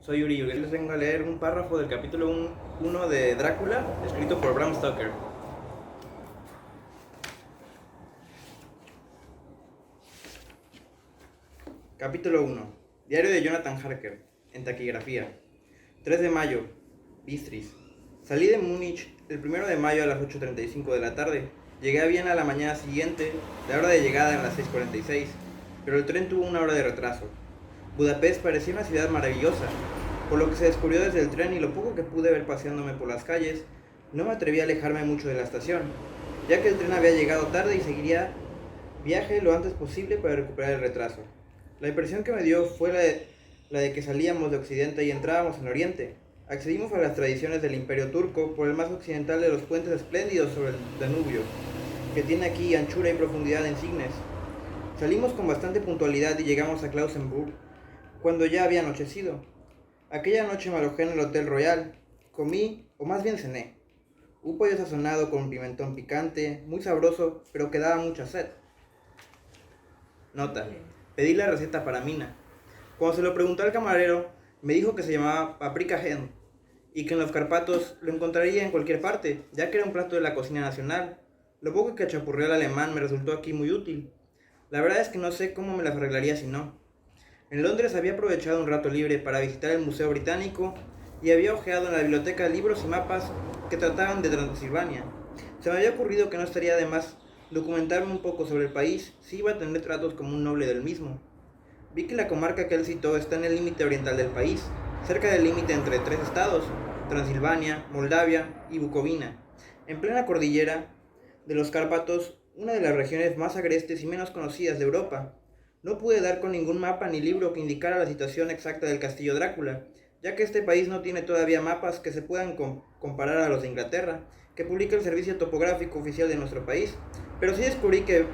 Soy Yuri y hoy les vengo a leer un párrafo del capítulo 1 de Drácula, escrito por Bram Stoker. Capítulo 1. Diario de Jonathan Harker, en taquigrafía. 3 de mayo, Bistris. Salí de Múnich el 1 de mayo a las 8:35 de la tarde. Llegué a Viena a la mañana siguiente, la hora de llegada en las 6:46, pero el tren tuvo una hora de retraso. Budapest parecía una ciudad maravillosa, por lo que se descubrió desde el tren y lo poco que pude ver paseándome por las calles, no me atreví a alejarme mucho de la estación, ya que el tren había llegado tarde y seguiría viaje lo antes posible para recuperar el retraso. La impresión que me dio fue la de que salíamos de Occidente y entrábamos en Oriente. Accedimos a las tradiciones del Imperio Turco por el más occidental de los puentes espléndidos sobre el Danubio, que tiene aquí anchura y profundidad en cignes. Salimos con bastante puntualidad y llegamos a Klausenburg cuando ya había anochecido. Aquella noche me alojé en el Hotel Royal. Comí, o más bien cené, un pollo sazonado con pimentón picante, muy sabroso, pero que daba mucha sed. Nota: pedí la receta para Mina. Cuando se lo pregunté al camarero, me dijo que se llamaba paprika hen y que en los Carpatos lo encontraría en cualquier parte, ya que era un plato de la cocina nacional. Lo poco que chapurreó el alemán me resultó aquí muy útil. La verdad es que no sé cómo me las arreglaría si no. En Londres había aprovechado un rato libre para visitar el Museo Británico y había hojeado en la biblioteca libros y mapas que trataban de Transilvania. Se me había ocurrido que no estaría de más documentarme un poco sobre el país si iba a tener tratos como un noble del mismo. Vi que la comarca que él citó está en el límite oriental del país, cerca del límite entre tres estados, Transilvania, Moldavia y Bucovina, en plena cordillera de los Cárpatos, una de las regiones más agrestes y menos conocidas de Europa. No pude dar con ningún mapa ni libro que indicara la situación exacta del castillo Drácula, ya que este país no tiene todavía mapas que se puedan comparar a los de Inglaterra, que publica el Servicio Topográfico Oficial de nuestro país, pero sí descubrí que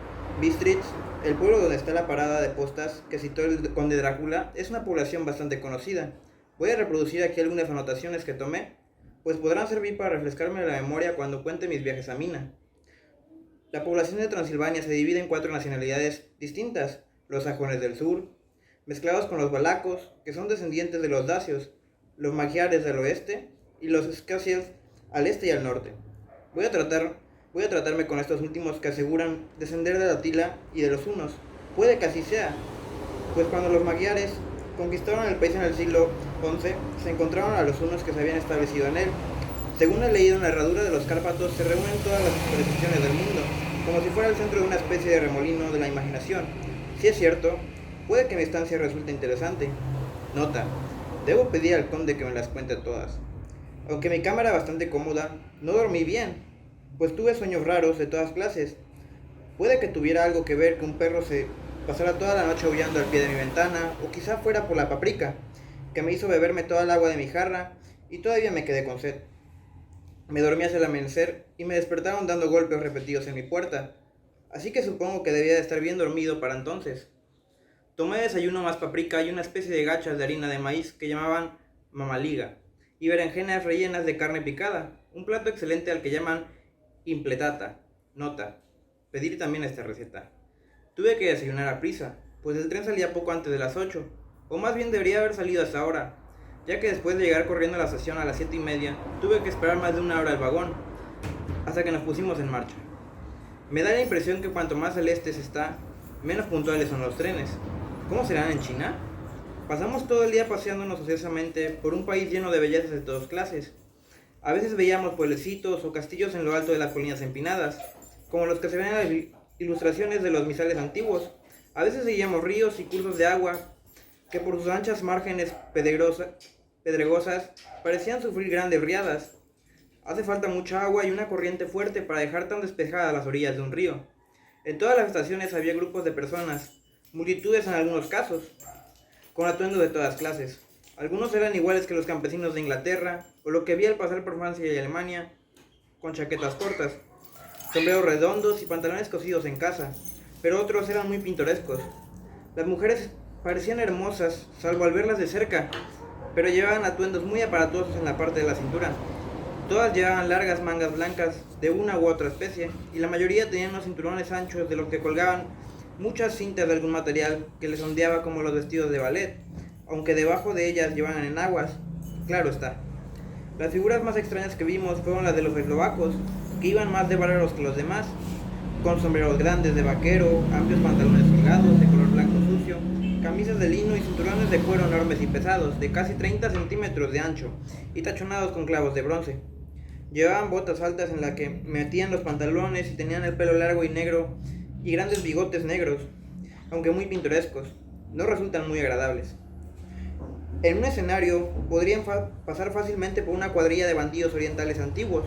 Bistritz, el pueblo donde está la parada de postas que citó el conde Drácula, es una población bastante conocida. Voy a reproducir aquí algunas anotaciones que tomé, pues podrán servir para refrescarme la memoria cuando cuente mis viajes a Mina. La población de Transilvania se divide en 4 nacionalidades distintas: los sajones del sur, mezclados con los valacos, que son descendientes de los dacios, los magiares del oeste y los escasios al este y al norte. Voy a tratarme con estos últimos que aseguran descender de Atila y de los hunos. Puede que así sea, pues cuando los magiares conquistaron el país en el siglo XI, se encontraron a los hunos que se habían establecido en él. Según he leído en la herradura de los Cárpatos, se reúnen todas las supersticiones del mundo, como si fuera el centro de una especie de remolino de la imaginación. Si es cierto, puede que mi estancia resulte interesante. Nota: debo pedir al conde que me las cuente todas. Aunque mi cama era bastante cómoda, no dormí bien, pues tuve sueños raros de todas clases. Puede que tuviera algo que ver que un perro se pasara toda la noche aullando al pie de mi ventana, o quizá fuera por la paprika, que me hizo beberme toda el agua de mi jarra y todavía me quedé con sed. Me dormí hacia el amanecer y me despertaron dando golpes repetidos en mi puerta, así que supongo que debía de estar bien dormido para entonces. Tomé de desayuno más paprika y una especie de gachas de harina de maíz que llamaban mamaliga, y berenjenas rellenas de carne picada, un plato excelente al que llaman impletata. Nota: pedir también esta receta. Tuve que desayunar a prisa, pues el tren salía poco antes de las 8, o más bien debería haber salido hasta ahora, ya que después de llegar corriendo a la estación a las 7:30, tuve que esperar más de una hora el vagón, hasta que nos pusimos en marcha. Me da la impresión que cuanto más al este se está, menos puntuales son los trenes. ¿Cómo serán en China? Pasamos todo el día paseándonos ociosamente por un país lleno de bellezas de todas clases. A veces veíamos pueblecitos o castillos en lo alto de las colinas empinadas, como los que se ven en las ilustraciones de los misales antiguos. A veces seguíamos ríos y cursos de agua que por sus anchas márgenes pedregosas parecían sufrir grandes riadas. Hace falta mucha agua y una corriente fuerte para dejar tan despejadas las orillas de un río. En todas las estaciones había grupos de personas, multitudes en algunos casos, con atuendos de todas clases. Algunos eran iguales que los campesinos de Inglaterra, o lo que vi al pasar por Francia y Alemania, con chaquetas cortas, sombreros redondos y pantalones cosidos en casa, pero otros eran muy pintorescos. Las mujeres parecían hermosas, salvo al verlas de cerca, pero llevaban atuendos muy aparatosos en la parte de la cintura. Todas llevaban largas mangas blancas de una u otra especie, y la mayoría tenían unos cinturones anchos de los que colgaban muchas cintas de algún material que les ondeaba como los vestidos de ballet. aunque debajo de ellas llevaban enaguas, claro está. Las figuras más extrañas que vimos fueron las de los eslovacos, que iban más de bárbaros que los demás, con sombreros grandes de vaquero, amplios pantalones holgados de color blanco sucio, camisas de lino y cinturones de cuero enormes y pesados, de casi 30 centímetros de ancho, y tachonados con clavos de bronce. Llevaban botas altas en las que metían los pantalones y tenían el pelo largo y negro y grandes bigotes negros, aunque muy pintorescos, no resultan muy agradables. En un escenario podrían pasar fácilmente por una cuadrilla de bandidos orientales antiguos.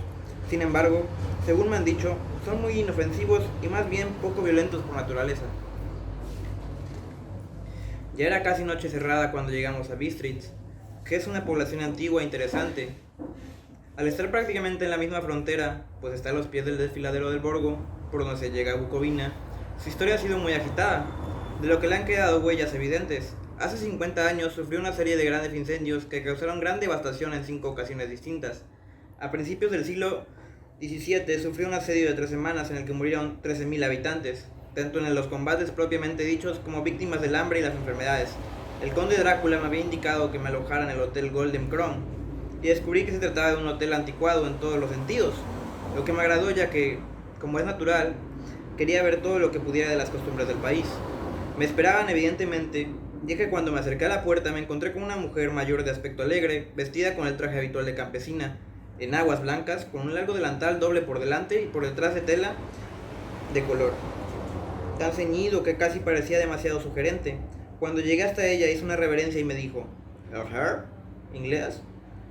Sin embargo, según me han dicho, son muy inofensivos y más bien poco violentos por naturaleza. Ya era casi noche cerrada cuando llegamos a Bistritz, que es una población antigua e interesante. Al estar prácticamente en la misma frontera, pues está a los pies del desfiladero del Borgo, por donde se llega a Bucovina, su historia ha sido muy agitada, de lo que le han quedado huellas evidentes. Hace 50 años sufrió una serie de grandes incendios que causaron gran devastación en 5 ocasiones distintas. A principios del siglo XVII sufrió un asedio de 3 semanas en el que murieron 13.000 habitantes, tanto en los combates propiamente dichos como víctimas del hambre y las enfermedades. El conde Drácula me había indicado que me alojara en el Hotel Golden Crown, y descubrí que se trataba de un hotel anticuado en todos los sentidos, lo que me agradó ya que, como es natural, quería ver todo lo que pudiera de las costumbres del país. Me esperaban evidentemente, ya que cuando me acerqué a la puerta me encontré con una mujer mayor de aspecto alegre, vestida con el traje habitual de campesina, en aguas blancas, con un largo delantal doble por delante y por detrás de tela de color, tan ceñido que casi parecía demasiado sugerente. Cuando llegué hasta ella hizo una reverencia y me dijo, ¿Hare? ¿Inglés?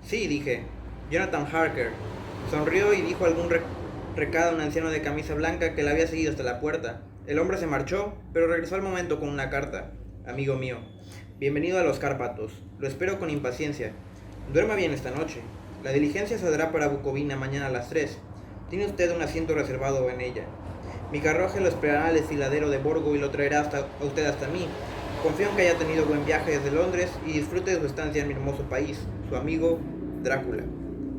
Sí, dije, Jonathan Harker. Sonrió y dijo algún recado a un anciano de camisa blanca que la había seguido hasta la puerta. El hombre se marchó, pero regresó al momento con una carta. Amigo mío, bienvenido a los Cárpatos. Lo espero con impaciencia. Duerma bien esta noche. La diligencia saldrá para Bucovina mañana a las 3. Tiene usted un asiento reservado en ella. Mi carruaje lo esperará al desfiladero de Borgo y lo traerá a usted hasta mí. Confío en que haya tenido buen viaje desde Londres y disfrute de su estancia en mi hermoso país. Su amigo, Drácula.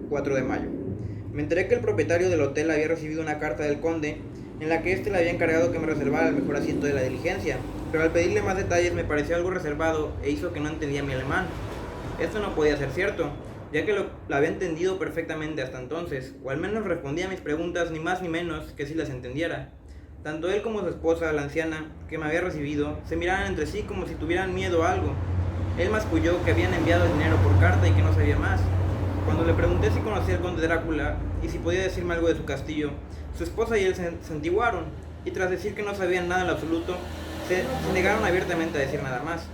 4 de mayo. Me enteré que el propietario del hotel había recibido una carta del conde en la que éste le había encargado que me reservara el mejor asiento de la diligencia, pero al pedirle más detalles me pareció algo reservado e hizo que no entendía mi alemán. Esto no podía ser cierto, ya que lo había entendido perfectamente hasta entonces, o al menos respondía a mis preguntas ni más ni menos que si las entendiera. Tanto él como su esposa, la anciana, que me había recibido, se miraban entre sí como si tuvieran miedo a algo. Él masculló que habían enviado dinero por carta y que no sabía más. Cuando le pregunté si conocía al conde Drácula y si podía decirme algo de su castillo, su esposa y él se santiguaron, y tras decir que no sabían nada en lo absoluto, se negaron abiertamente a decir nada más.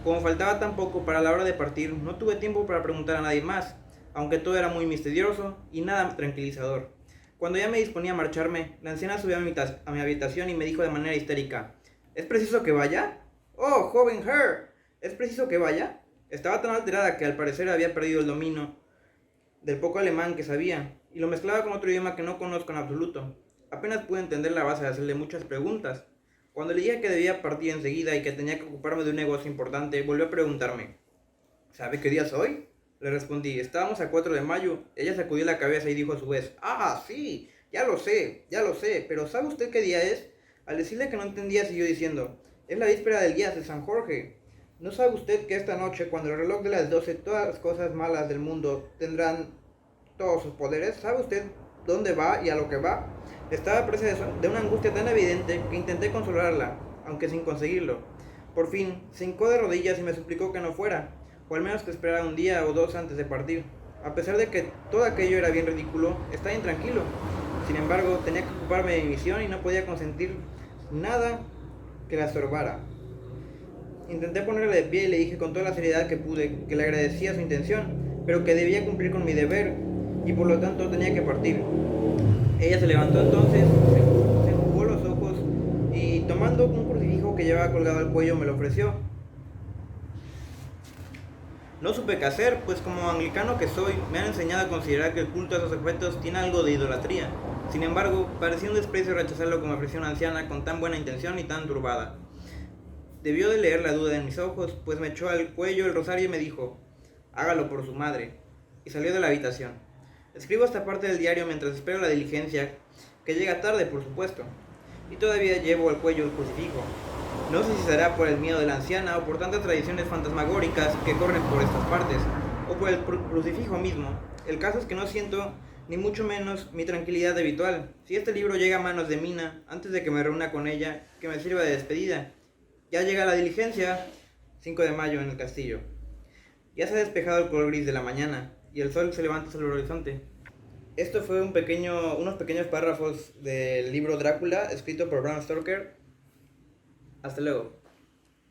Como faltaba tan poco para la hora de partir, no tuve tiempo para preguntar a nadie más, aunque todo era muy misterioso y nada tranquilizador. Cuando ya me disponía a marcharme, la anciana subió a mi habitación y me dijo de manera histérica, ¿es preciso que vaya? ¡Oh, joven Hare! ¿Es preciso que vaya? Estaba tan alterada que al parecer había perdido el dominio del poco alemán que sabía, y lo mezclaba con otro idioma que no conozco en absoluto. Apenas pude entender la base de hacerle muchas preguntas. Cuando le dije que debía partir enseguida y que tenía que ocuparme de un negocio importante, volvió a preguntarme, ¿sabe qué día es hoy? Le respondí, estábamos a 4 de mayo. Ella sacudió la cabeza y dijo a su vez, ¡ah, sí! Ya lo sé, pero ¿sabe usted qué día es? Al decirle que no entendía, siguió diciendo, es la víspera del día de San Jorge. ¿No sabe usted que esta noche, cuando el reloj de las 12, todas las cosas malas del mundo tendrán todos sus poderes? ¿Sabe usted dónde va y a lo que va? Estaba presa de una angustia tan evidente que intenté consolarla, aunque sin conseguirlo. Por fin, se hincó de rodillas y me suplicó que no fuera, o al menos que esperara un día o dos antes de partir. A pesar de que todo aquello era bien ridículo, estaba intranquilo. Sin embargo, tenía que ocuparme de mi misión y no podía consentir nada que la estorbara. Intenté ponerla de pie y le dije con toda la seriedad que pude que le agradecía su intención, pero que debía cumplir con mi deber y por lo tanto tenía que partir. Ella se levantó entonces, se enjugó los ojos y tomando un crucifijo que llevaba colgado al cuello me lo ofreció. No supe qué hacer, pues como anglicano que soy, me han enseñado a considerar que el culto a esos objetos tiene algo de idolatría. Sin embargo, parecía un desprecio rechazar lo que me ofreció una anciana con tan buena intención y tan turbada. Debió de leer la duda en mis ojos, pues me echó al cuello el rosario y me dijo, hágalo por su madre, y salió de la habitación. Escribo esta parte del diario mientras espero la diligencia, que llega tarde por supuesto, y todavía llevo al cuello el crucifijo. No sé si será por el miedo de la anciana o por tantas tradiciones fantasmagóricas que corren por estas partes, o por el crucifijo mismo. El caso es que no siento ni mucho menos mi tranquilidad habitual. Si este libro llega a manos de Mina, antes de que me reúna con ella, que me sirva de despedida. Ya llega la diligencia, 5 de mayo en el castillo. Ya se ha despejado el color gris de la mañana y el sol se levanta sobre el horizonte. Esto fue unos pequeños párrafos del libro Drácula, escrito por Bram Stoker. Hasta luego.